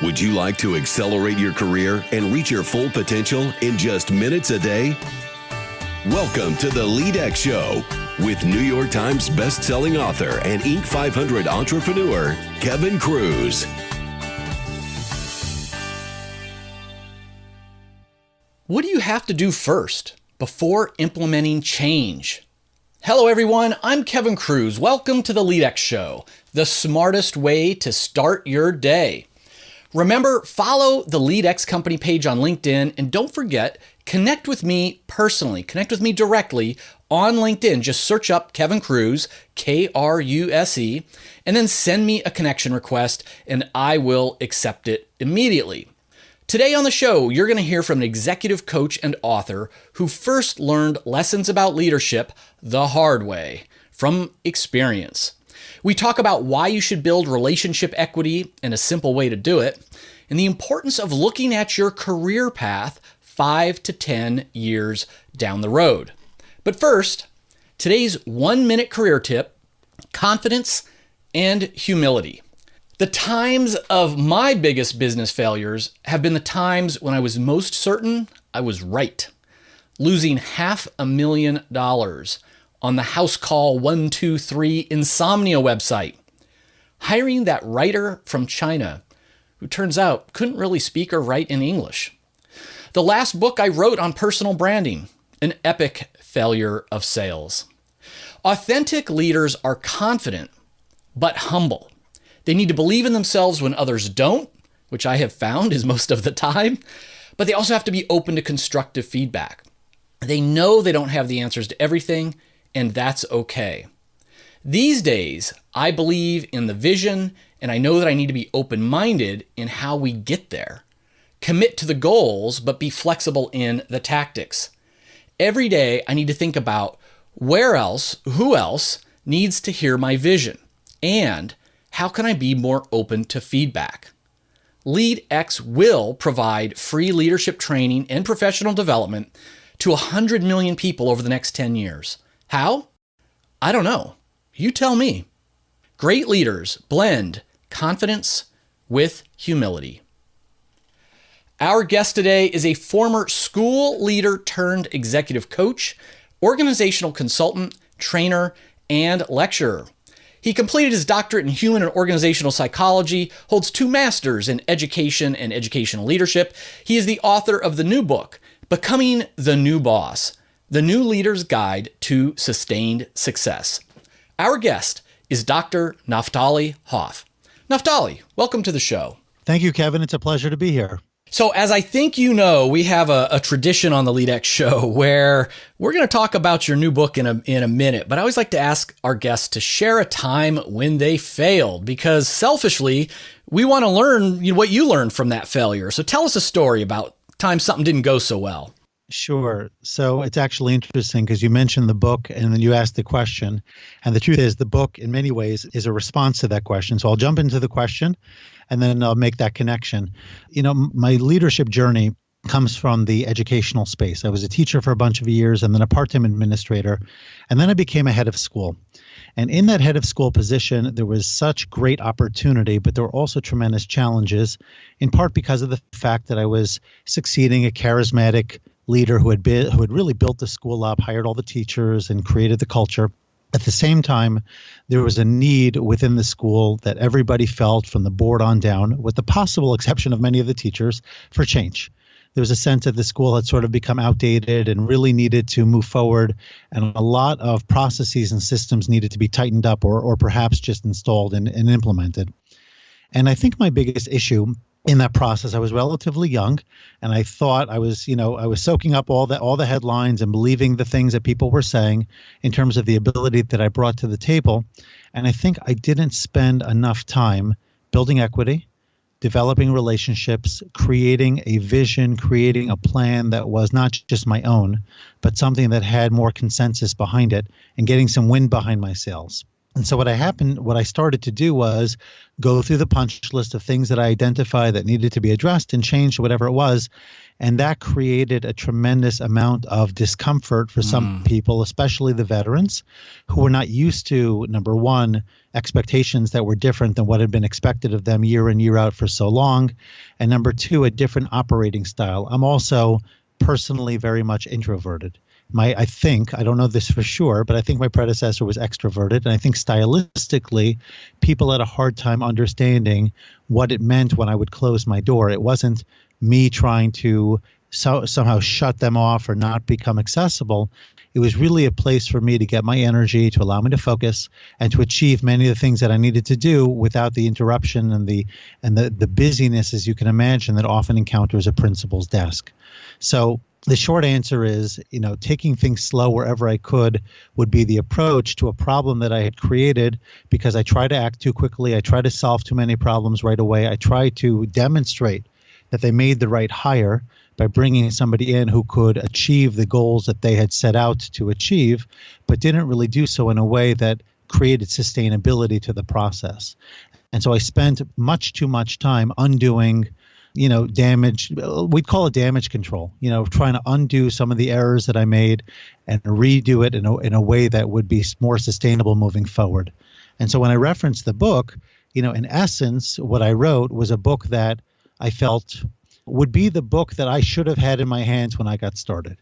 Would you like to accelerate your career and reach your full potential in just minutes a day? Welcome to the LEADx Show with New York Times best-selling author and Inc. 500 entrepreneur, Kevin Kruse. What do you have to do first before implementing change? Hello, everyone. I'm Kevin Kruse. Welcome to the LEADx Show, the smartest way to start your day. Remember, follow the LEADx company page on LinkedIn, and don't forget, connect with me personally. Connect with me directly on LinkedIn. Just search up Kevin Kruse, Kruse, and then send me a connection request, and I will accept it immediately. Today on the show, you're going to hear from an executive coach and author who first learned lessons about leadership the hard way, from experience. We talk about why you should build relationship equity and a simple way to do it, and the importance of looking at your career path 5 to 10 years down the road. But first, today's 1-minute career tip: confidence and humility. The times of my biggest business failures have been the times when I was most certain I was right. Losing $500,000 on the House Call 123 insomnia website. Hiring that writer from China who turns out couldn't really speak or write in English. The last book I wrote on personal branding, an epic failure of sales. Authentic leaders are confident, but humble. They need to believe in themselves when others don't, which I have found is most of the time, but they also have to be open to constructive feedback. They know they don't have the answers to everything, and that's okay. These days, I believe in the vision, and I know that I need to be open-minded in how we get there. Commit to the goals, but be flexible in the tactics. Every day, I need to think about who else needs to hear my vision, and how can I be more open to feedback? LEADx will provide free leadership training and professional development to 100 million people over the next 10 years. How? I don't know. You tell me. Great leaders blend confidence with humility. Our guest today is a former school leader turned executive coach, organizational consultant, trainer, and lecturer. He completed his doctorate in human and organizational psychology, holds 2 masters in education and educational leadership. He is the author of the new book, Becoming the New Boss: The New Leader's Guide to Sustained Success. Our guest is Dr. Naphtali Hoff. Naphtali, welcome to the show. Thank you, Kevin. It's a pleasure to be here. So as I think you know, we have a tradition on the LEADx Show where we're going to talk about your new book in a minute, but I always like to ask our guests to share a time when they failed, because selfishly, we want to learn what you learned from that failure. So tell us a story about time something didn't go so well. Sure. So it's actually interesting because you mentioned the book and then you asked the question. And the truth is the book in many ways is a response to that question. So I'll jump into the question and then I'll make that connection. My leadership journey comes from the educational space. I was a teacher for a bunch of years and then a part-time administrator. And then I became a head of school. And in that head of school position, there was such great opportunity, but there were also tremendous challenges, in part because of the fact that I was succeeding a charismatic leader who had really built the school up, hired all the teachers, and created the culture. At the same time, there was a need within the school that everybody felt, from the board on down, with the possible exception of many of the teachers, for change. There was a sense that the school had sort of become outdated and really needed to move forward, and a lot of processes and systems needed to be tightened up or perhaps just installed and implemented. And I think my biggest issue in that process, I was relatively young, and I thought I was soaking up all the headlines and believing the things that people were saying in terms of the ability that I brought to the table. And I think I didn't spend enough time building equity, developing relationships, creating a vision, creating a plan that was not just my own, but something that had more consensus behind it, and getting some wind behind my sails. And so what I started to do was go through the punch list of things that I identified that needed to be addressed and changed, whatever it was. And that created a tremendous amount of discomfort for some people, especially the veterans, who were not used to, number one, expectations that were different than what had been expected of them year in, year out for so long. And number two, a different operating style. I'm also personally very much introverted. I don't know this for sure, but I think my predecessor was extroverted. And I think stylistically, people had a hard time understanding what it meant when I would close my door. It wasn't me trying to somehow shut them off or not become accessible. It was really a place for me to get my energy, to allow me to focus, and to achieve many of the things that I needed to do without the interruption and the busyness, as you can imagine, that often encounters a principal's desk. So the short answer is, taking things slow wherever I could would be the approach to a problem that I had created, because I try to act too quickly. I try to solve too many problems right away. I try to demonstrate that they made the right hire by bringing somebody in who could achieve the goals that they had set out to achieve, but didn't really do so in a way that created sustainability to the process. And so I spent much too much time undoing damage. We'd call it damage control, trying to undo some of the errors that I made and redo it in a way that would be more sustainable moving forward. And so when I referenced the book, in essence, what I wrote was a book that I felt would be the book that I should have had in my hands when I got started.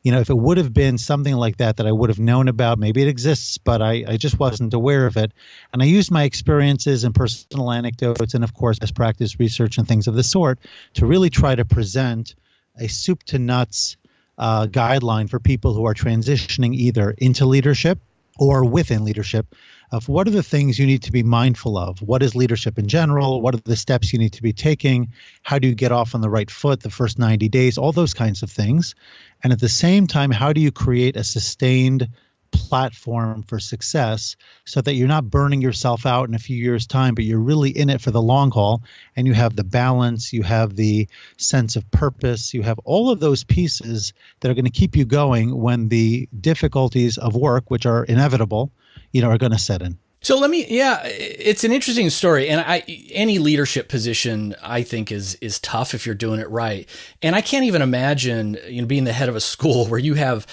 If it would have been something like that I would have known about, maybe it exists, but I just wasn't aware of it. And I used my experiences and personal anecdotes and, of course, best practice research and things of the sort to really try to present a soup to nuts guideline for people who are transitioning either into leadership or within leadership, of what are the things you need to be mindful of? What is leadership in general? What are the steps you need to be taking? How do you get off on the right foot the first 90 days? All those kinds of things. And at the same time, how do you create a sustained platform for success so that you're not burning yourself out in a few years' time, but you're really in it for the long haul, and you have the balance, you have the sense of purpose, you have all of those pieces that are going to keep you going when the difficulties of work, which are inevitable, are going to set in. So it's an interesting story. And any leadership position, I think, is tough if you're doing it right. And I can't even imagine, being the head of a school where you have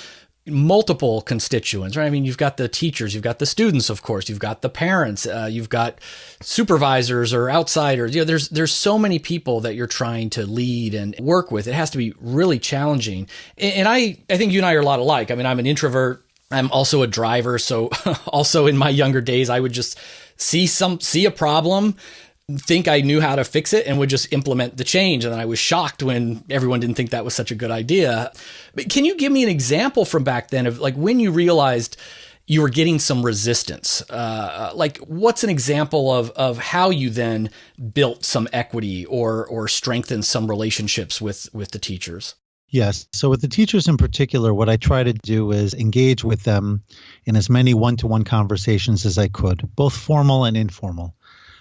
multiple constituents, right? I mean, you've got the teachers, you've got the students, of course, you've got the parents, you've got supervisors or outsiders. There's so many people that you're trying to lead and work with. It has to be really challenging. And I think you and I are a lot alike. I mean, I'm an introvert. I'm also a driver. So also in my younger days, I would just see a problem, think I knew how to fix it, and would just implement the change. And then I was shocked when everyone didn't think that was such a good idea. But can you give me an example from back then of like when you realized you were getting some resistance? Like what's an example of how you then built some equity or strengthened some relationships with the teachers? Yes. So with the teachers in particular, what I try to do is engage with them in as many one-to-one conversations as I could, both formal and informal.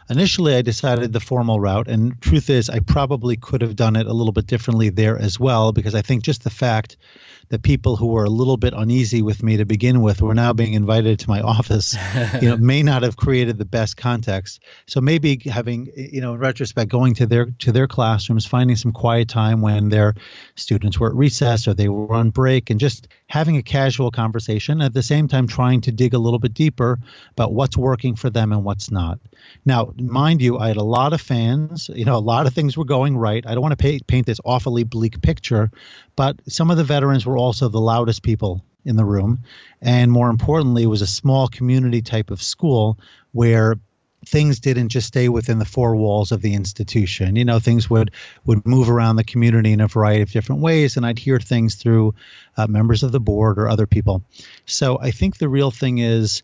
Initially, I decided the formal route, and truth is I probably could have done it a little bit differently there as well, because I think just the fact that people who were a little bit uneasy with me to begin with were now being invited to my office, may not have created the best context. So maybe having, in retrospect, going to their classrooms, finding some quiet time when their students were at recess or they were on break, and just having a casual conversation, at the same time trying to dig a little bit deeper about what's working for them and what's not. Now, mind you, I had a lot of fans, a lot of things were going right. I don't want to paint this awfully bleak picture, but some of the veterans were also the loudest people in the room. And more importantly, it was a small community type of school where things didn't just stay within the four walls of the institution. Things would move around the community in a variety of different ways, and I'd hear things through members of the board or other people. So I think the real thing is,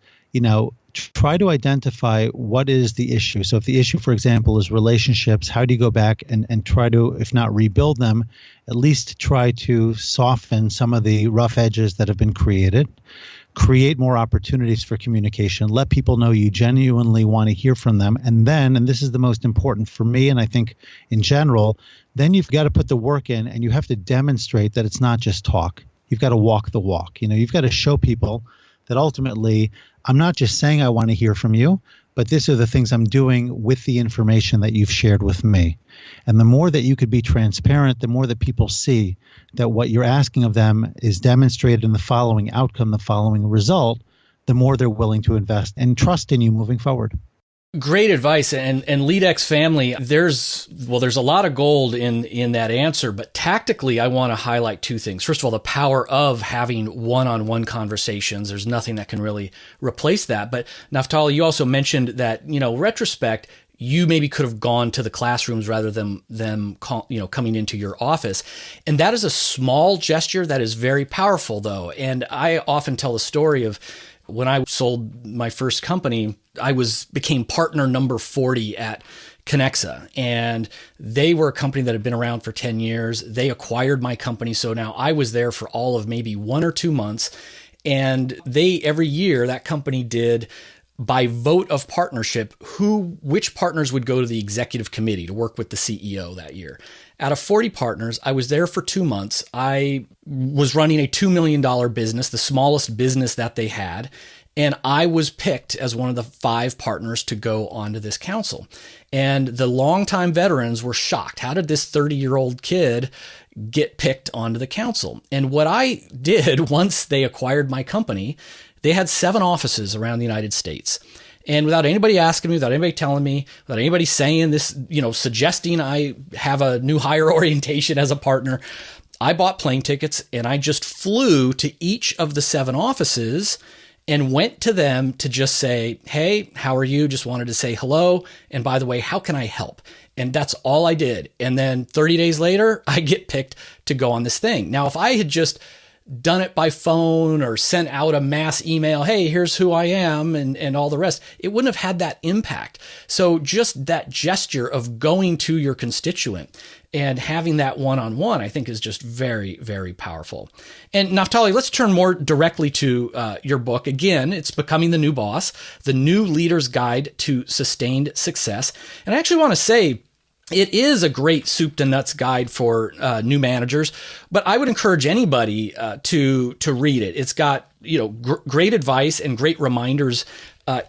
try to identify what is the issue. So if the issue, for example, is relationships, how do you go back and try to, if not rebuild them, at least try to soften some of the rough edges that have been created, create more opportunities for communication, let people know you genuinely want to hear from them. And then, and this is the most important for me, and I think in general, then you've got to put the work in and you have to demonstrate that it's not just talk. You've got to walk the walk. You've got to show people that ultimately, I'm not just saying I want to hear from you, but these are the things I'm doing with the information that you've shared with me. And the more that you could be transparent, the more that people see that what you're asking of them is demonstrated in the following outcome, the following result, the more they're willing to invest and trust in you moving forward. Great advice. And LEADx family, there's a lot of gold in that answer, but tactically, I want to highlight two things. First of all, the power of having one-on-one conversations. There's nothing that can really replace that. But Naphtali, you also mentioned that, retrospect, you maybe could have gone to the classrooms rather than them, coming into your office. And that is a small gesture that is very powerful, though. And I often tell the story of when I sold my first company, I became partner number 40 at Connexa, and they were a company that had been around for 10 years. They acquired my company. So now I was there for all of maybe 1 or 2 months. And every year that company did, by vote of partnership, which partners would go to the executive committee to work with the CEO that year. Out of 40 partners, I was there for 2 months. I was running a $2 million business, the smallest business that they had. And I was picked as one of the 5 partners to go onto this council. And the longtime veterans were shocked. How did this 30-year-old kid get picked onto the council? And what I did once they acquired my company, they had 7 offices around the United States. And without anybody asking me, without anybody telling me, without anybody saying this, suggesting I have a new hire orientation as a partner, I bought plane tickets and I just flew to each of the 7 offices and went to them to just say, hey, how are you? Just wanted to say hello. And by the way, how can I help? And that's all I did. And then 30 days later, I get picked to go on this thing. Now, if I had just done it by phone or sent out a mass email, hey, here's who I am, and all the rest, it wouldn't have had that impact. So just that gesture of going to your constituent and having that one-on-one, I think, is just very, very powerful. And Naphtali, let's turn more directly to your book. Again, it's Becoming the New Boss, the New Leader's Guide to Sustained Success. And I actually want to say, it is a great soup to nuts guide for new managers, but I would encourage anybody to read it. It's got great advice and great reminders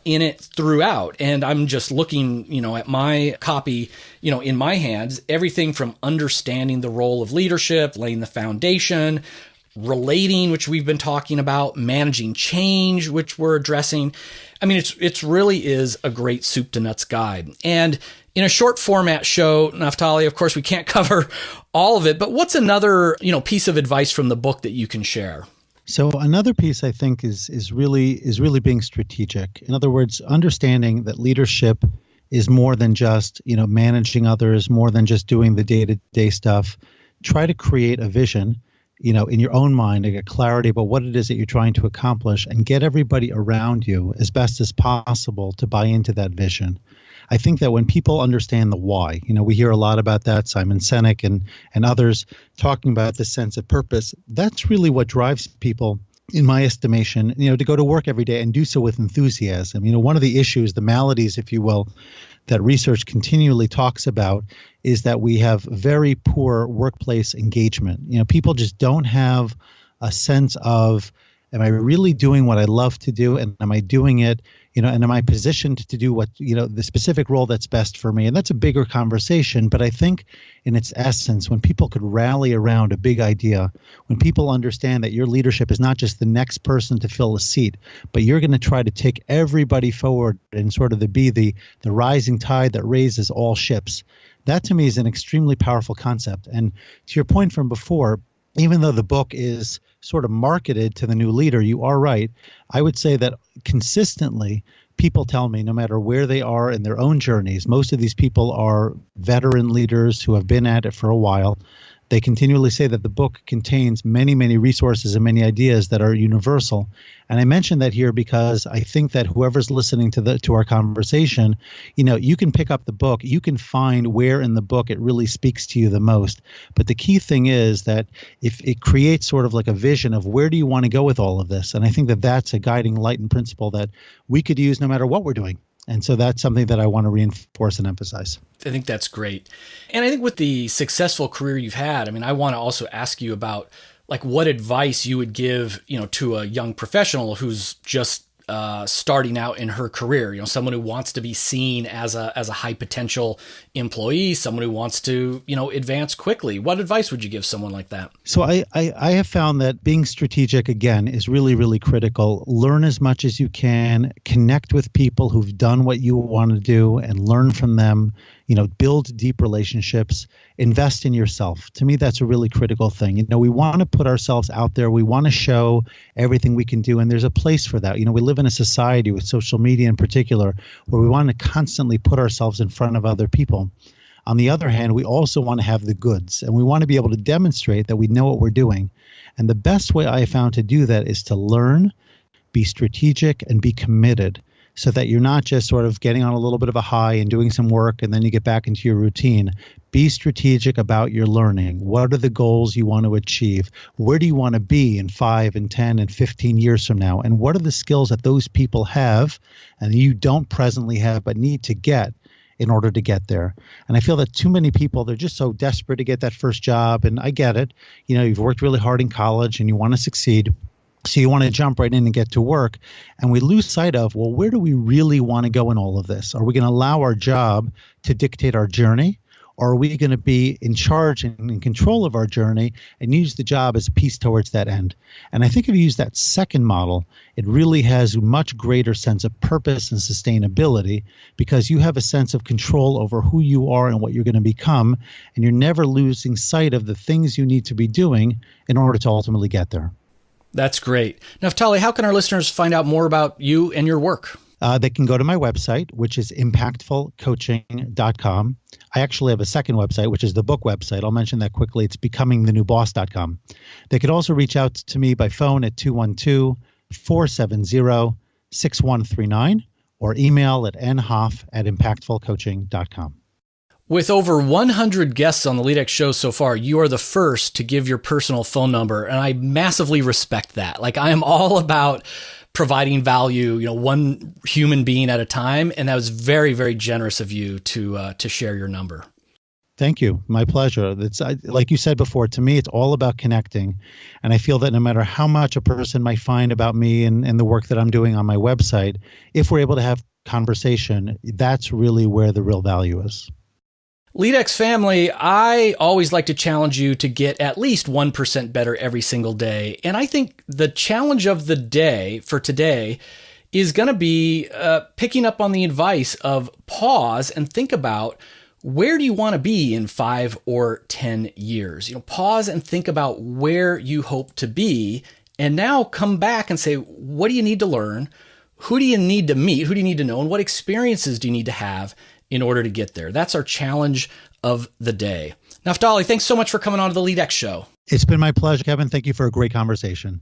in it throughout. And I'm just looking at my copy in my hands. Everything from understanding the role of leadership, laying the foundation, relating, which we've been talking about, managing change, which we're addressing. I mean, it's really is a great soup to nuts guide. And in a short format show, Naphtali, of course, we can't cover all of it, but what's another, piece of advice from the book that you can share? So another piece I think is really being strategic. In other words, understanding that leadership is more than just, managing others, more than just doing the day-to-day stuff. Try to create a vision, in your own mind, to get clarity about what it is that you're trying to accomplish, and get everybody around you as best as possible to buy into that vision. I think that when people understand the why, we hear a lot about that, Simon Sinek and others talking about this sense of purpose. That's really what drives people, in my estimation, to go to work every day and do so with enthusiasm. One of the issues, the maladies, if you will, that research continually talks about is that we have very poor workplace engagement. People just don't have a sense of, am I really doing what I love to do? And am I doing it, and am I positioned to do what, the specific role that's best for me? And that's a bigger conversation. But I think in its essence, when people could rally around a big idea, when people understand that your leadership is not just the next person to fill a seat, but you're going to try to take everybody forward and sort of be the rising tide that raises all ships. That to me is an extremely powerful concept. And to your point from before, even though the book is sort of marketed to the new leader, you are right. I would say that consistently, people tell me, no matter where they are in their own journeys, most of these people are veteran leaders who have been at it for a while. They continually say that the book contains many, many resources and many ideas that are universal. And I mention that here because I think that whoever's listening to our conversation, you can pick up the book, you can find where in the book it really speaks to you the most. But the key thing is that if it creates sort of like a vision of where do you want to go with all of this? And I think that that's a guiding light and principle that we could use no matter what we're doing. And so that's something that I want to reinforce and emphasize. I think that's great. And I think with the successful career you've had, I want to also ask you about like what advice you would give, to a young professional who's just starting out in her career? You know, someone who wants to be seen as a high potential employee, someone who wants to, advance quickly. What advice would you give someone like that? So I have found that being strategic, again, is really, really critical. Learn as much as you can, connect with people who've done what you want to do and learn from them, build deep relationships, invest in yourself. To me, that's a really critical thing. We want to put ourselves out there. We want to show everything we can do. And there's a place for that. We live in a society with social media in particular, where we want to constantly put ourselves in front of other people. On the other hand, we also want to have the goods, and we want to be able to demonstrate that we know what we're doing. And the best way I found to do that is to learn, be strategic, and be committed, so that you're not just sort of getting on a little bit of a high and doing some work and then you get back into your routine. Be strategic about your learning. What are the goals you want to achieve? Where do you want to be in 5 and 10 and 15 years from now? And what are the skills that those people have and you don't presently have but need to get in order to get there? And I feel that too many people, they're just so desperate to get that first job. And I get it. You've worked really hard in college and you want to succeed. So you want to jump right in and get to work. And we lose sight of, well, where do we really want to go in all of this? Are we going to allow our job to dictate our journey? Or are we going to be in charge and in control of our journey and use the job as a piece towards that end? And I think if you use that second model, it really has a much greater sense of purpose and sustainability, because you have a sense of control over who you are and what you're going to become. And you're never losing sight of the things you need to be doing in order to ultimately get there. That's great. Naphtali, how can our listeners find out more about you and your work? They can go to my website, which is impactfulcoaching.com. I actually have a second website, which is the book website. I'll mention that quickly. It's becomingthenewboss.com. They could also reach out to me by phone at 212-470-6139 or email at nhoff@impactfulcoaching.com. With over 100 guests on the LEADx show so far, you are the first to give your personal phone number, and I massively respect that. I am all about providing value, one human being at a time, and that was very, very generous of you to share your number. Thank you. My pleasure. It's like you said before, to me, it's all about connecting. And I feel that no matter how much a person might find about me and the work that I'm doing on my website, if we're able to have conversation, that's really where the real value is. LEADx family, I always like to challenge you to get at least 1% better every single day. And I think the challenge of the day for today is going to be picking up on the advice of pause and think about, where do you want to be in 5 or 10 years? Pause and think about where you hope to be, and now come back and say, what do you need to learn? Who do you need to meet? Who do you need to know? And what experiences do you need to have in order to get there? That's our challenge of the day. Naphtali, thanks so much for coming on to the LEADx show. It's been my pleasure, Kevin. Thank you for a great conversation.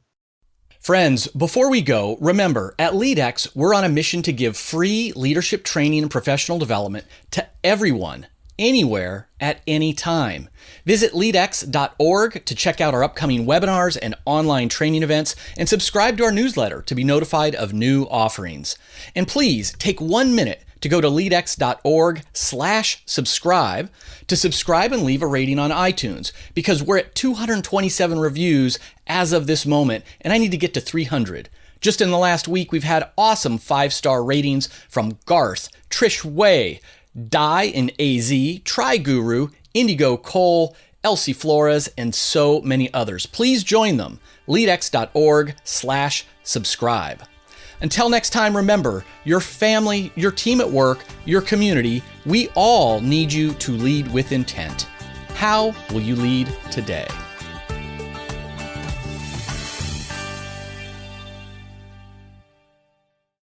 Friends, before we go, remember, at LEADx, we're on a mission to give free leadership training and professional development to everyone, anywhere, at any time. Visit leadx.org to check out our upcoming webinars and online training events, and subscribe to our newsletter to be notified of new offerings. And please take 1 minute to go to leadx.org/subscribe to subscribe and leave a rating on iTunes, because we're at 227 reviews as of this moment, and I need to get to 300. Just in the last week, we've had awesome 5-star ratings from Garth, Trish Way, Di in AZ, Tri Guru, Indigo Cole, Elsie Flores, and so many others. Please join them. leadx.org/subscribe. Until next time, remember, your family, your team at work, your community, we all need you to lead with intent. How will you lead today?